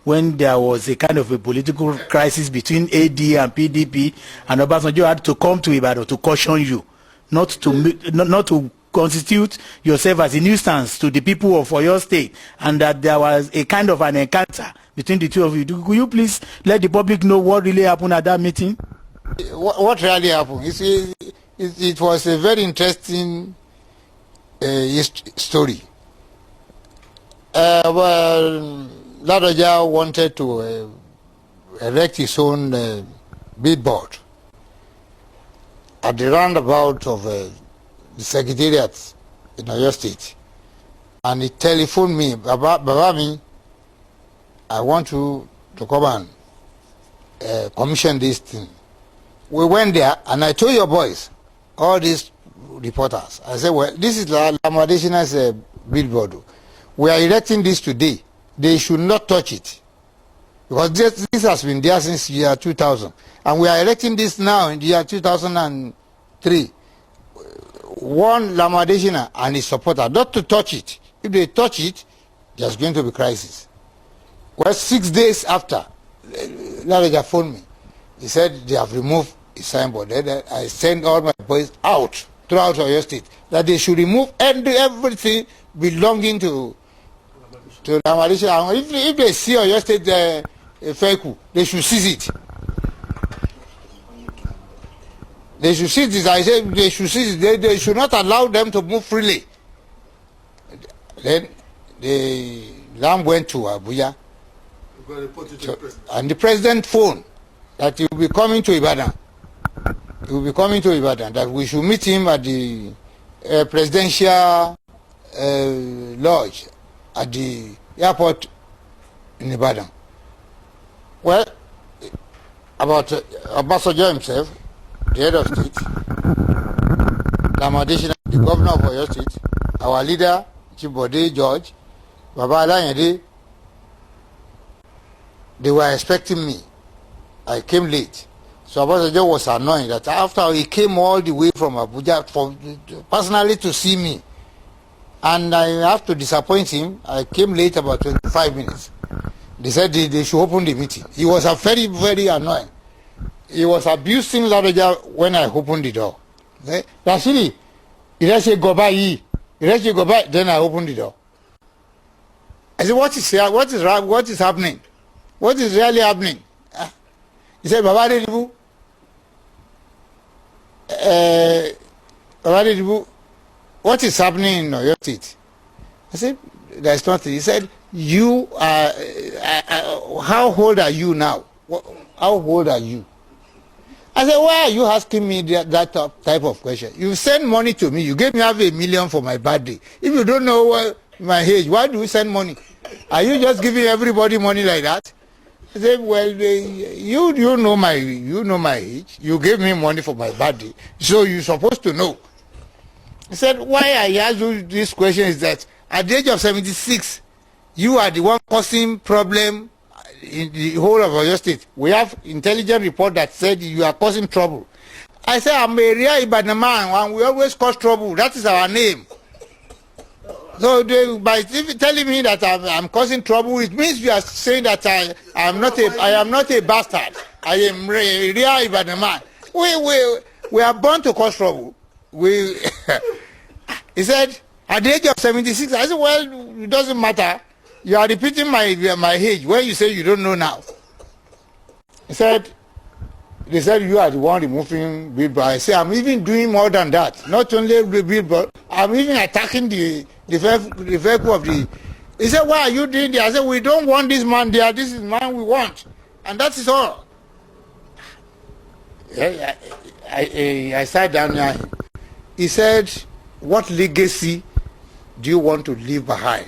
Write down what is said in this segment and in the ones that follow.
when there was a kind of a political crisis between AD and PDP, and Obasanjo had to come to Ibadan to caution you, not to constitute yourself as a nuisance to the people of Oyo State, and that there was a kind of an encounter between the two of you. Could you please let the public know what really happened at that meeting? What really happened? You see, it was a very interesting story. Well, Ladoja wanted to erect his own billboard at the roundabout of the secretariat in Oyo State, and he telephoned me, Babami, I want you to come and commission this thing. We went there, and I told your boys, all these reporters, I said, well, this is Lamidi Adedibu's billboard. We are erecting this today. They should not touch it, because this has been there since year 2000, and we are erecting this now in the year 2003. One Lamidi Adedibu and his supporter not to touch it. If they touch it, there's going to be crisis. Well, 6 days after, Ladoja phoned me. He said they have removed his signboard. Then I sent all my boys out throughout Oyo State that they should remove everything belonging to Lamidi Adedibu. If they see Oyo State fake, they should seize it. They should seize this. I said they should seize it. They should not allow them to move freely. Then the lamb went to Abuja, and the president phoned that he will be coming to Ibadan. He will be coming to Ibadan, that we should meet him at the presidential lodge at the airport in Ibadan. Well, about Obasanjo himself, the head of state, Lamidi Adedibu, the governor of Oyo State, our leader, Chief Bode George, Baba Alayande, they were expecting me. I came late. So Obasanjo was annoyed that after he came all the way from Abuja personally to see me, and I have to disappoint him. I came late about 25 minutes. They said they should open the meeting. He was very, very annoying. He was abusing Ladoja when I opened the door. Rashidi, then I opened the door. I said, what is here? What is happening? What is really happening? He said, Baba Adedibu, what is happening in Oyo State? I said, there's nothing. He said, you are, how old are you now? How old are you? I said, why are you asking me that type of question? You send money to me. You gave me $500,000 for my birthday. If you don't know my age, why do you send money? Are you just giving everybody money like that? I said, well, you know my age. You gave me money for my birthday, so you're supposed to know. He said, why I asked you this question is that at the age of 76, you are the one causing problem in the whole of Oyo State. We have intelligence report that said you are causing trouble. I said, I'm a real Ibadan man, and we always cause trouble. That is our name. So by telling me that I'm causing trouble, it means you are saying that I am not a bastard. I am a real Ibadan man. We are born to cause trouble. He said, at the age of 76, I said, well, it doesn't matter. You are repeating my age when you say you don't know now. They said you are the one removing billboard. I say I'm even doing more than that. Not only the billboard, I'm even attacking the vehicle of the. He said, why are you doing that? I said, we don't want this man there. This is the man we want, and that is all. I sat down there. He said, what legacy do you want to leave behind?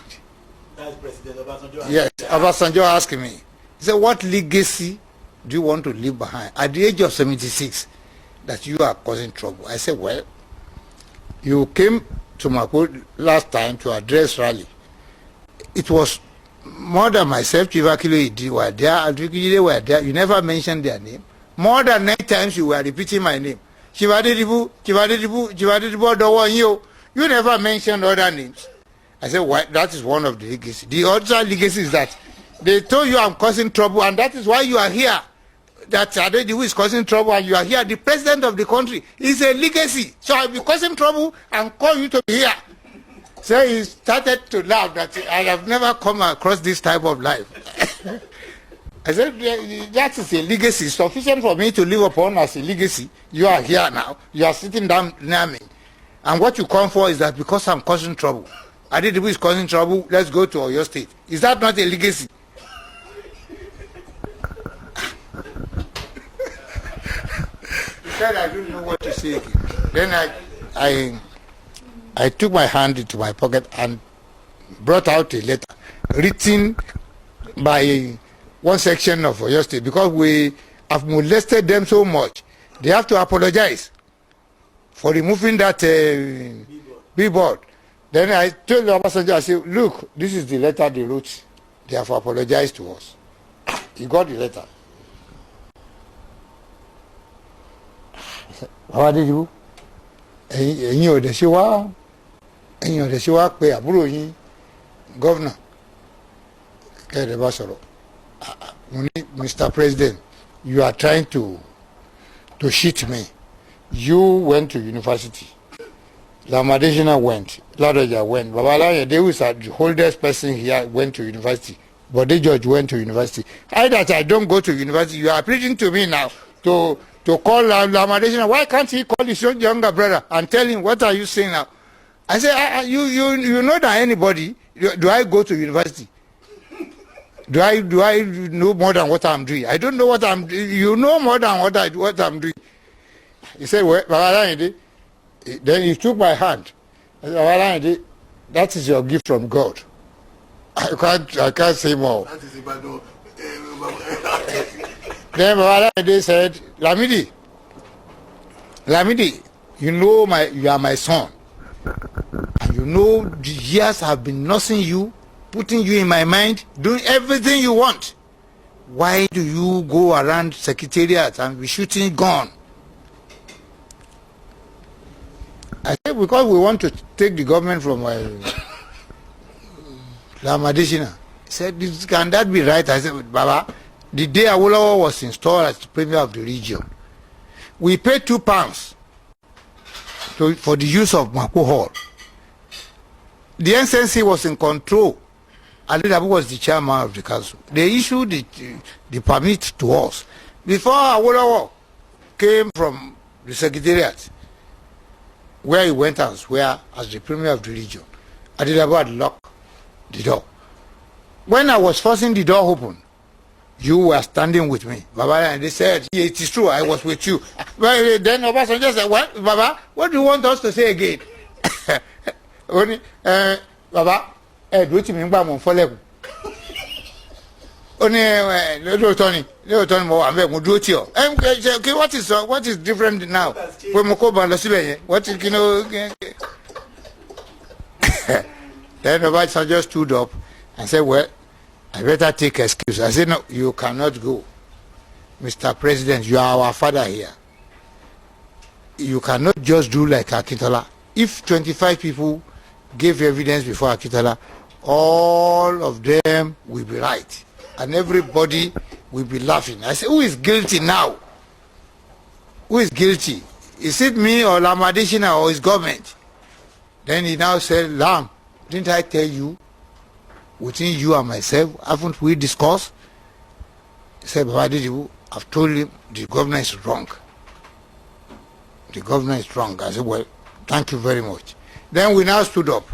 That's President Obasanjo. Yes, Obasanjo asked me. He said, what legacy do you want to leave behind at the age of 76 that you are causing trouble? I said, well, you came to Mako last time to address rally. It was more than myself, Chief Akilo were there, Adwikide were there. You never mentioned their name. More than 9 times you were repeating my name. Chief Adedibu, Odowo. You never mentioned other names. I said, why? That is one of the legacies. The other legacy is that They told you I'm causing trouble, and that is why you are here. That Adedibu is causing trouble, and you are here. The president of the country is a legacy. So I'll be causing trouble and call you to be here. So he started to laugh that I have never come across this type of life. I said, that is a legacy. Sufficient for me to live upon as a legacy. You are here now. You are sitting down near me. And what you come for is that because I'm causing trouble. Adedibu is causing trouble, let's go to Oyo State. Is that not a legacy? He said, I don't know what to say again. Then I took my hand into my pocket and brought out a letter written by one section of Oyo State, because we have molested them so much. They have to apologize for removing that billboard. Then I told Obasanjo, I said, look, this is the letter they wrote. They have apologized to us. He got the letter. How did you? Ẹ̀yin ò dẹ̀ ṣe wá pé àbúrò yín governor kẹ́rẹ̀ bá sọ̀rọ̀. Mr. President, you are trying to cheat me. You went to university. Lamidi Adedibu went. Ladoja went. Babalaye, who is the oldest person here, went to university. But the judge went to university. That I don't go to university. You are preaching to me now to call Lamidi Adedibu. Why can't he call his own younger brother and tell him, what are you saying now? I say, you know that anybody, do I go to university? Do I know more than what I'm doing? I don't know what I'm doing. You know more than what I'm doing. He said, well, then he took my hand. I said, that is your gift from God. I can't say more. Then Babalade said, Lamidi, you know you are my son. And you know the years have been nursing you, putting you in my mind, doing everything you want. Why do you go around secretariat and be shooting gun? I said, because we want to take the government from Lamidi Adedibu. He said, can that be right? I said, Baba, the day Awolowo was installed as the premier of the region, we paid £2 for the use of Mako Hall. The NCNC was in control. Adedibu was the chairman of the council. They issued the permit to us. Before Awolowo came from the secretariat, where he went elsewhere as the premier of the region, Adedibu had locked the door. When I was forcing the door open, you were standing with me, Baba, and they said, yeah, it is true, I was with you. Well, then Obasanjo said, what, Baba, what do you want us to say again? Baba, do you mean by my follow? What is different now? What is, Then Obasanjo stood up and said, well, I better take excuse. I said, no, you cannot go. Mr. President, you are our father here. You cannot just do like Akintola. If 25 people gave evidence before Akintola, all of them will be right. And everybody will be laughing. I said, who is guilty now? Who is guilty? Is it me or Lamidi Adedibu or his government? Then he now said, Lam, didn't I tell you, within you and myself, haven't we discussed? He said, Baba Adedibu, I've told him the governor is wrong. The governor is wrong. I said, well, thank you very much. Then we now stood up.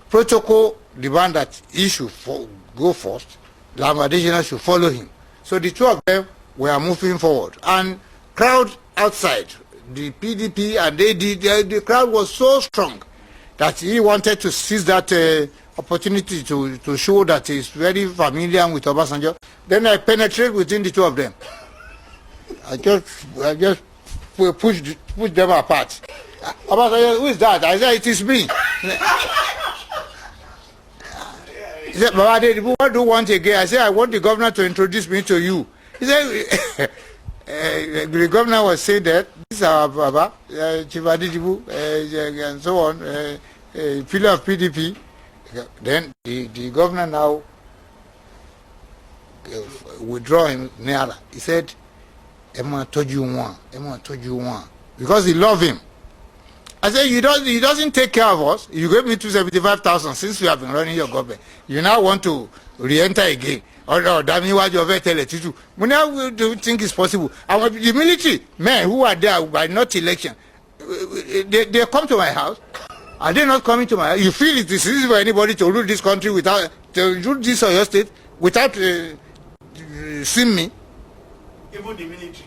Protocol demand that he should go first. Lamidi Adedibu should follow him. So the two of them were moving forward. And crowd outside, the PDP and the crowd was so strong that he wanted to seize that opportunity to show that he's very familiar with Obasanjo. Then I penetrate within the two of them. I just pushed them apart. Obasanjo, who is that? I said, it is me. He said, Baba Adedibu, what do you want again? I said, I want the governor to introduce me to you. He said, the governor was saying that this is our Baba, Chief Adedibu, and so on, pillar of PDP. Then the governor now withdraw him Naira. He said, Emma told you one. Because he loved him. I said, he doesn't take care of us. You gave me 275,000 since we have been running your government. You now want to re-enter again. Oh no, that means what you're tell it to. We now do think it's possible. The military men who are there by not election, they come to my house. Are they not coming to my house? You feel it is easy for anybody to rule this country without, to rule this Oyo State without seeing me? Even the military.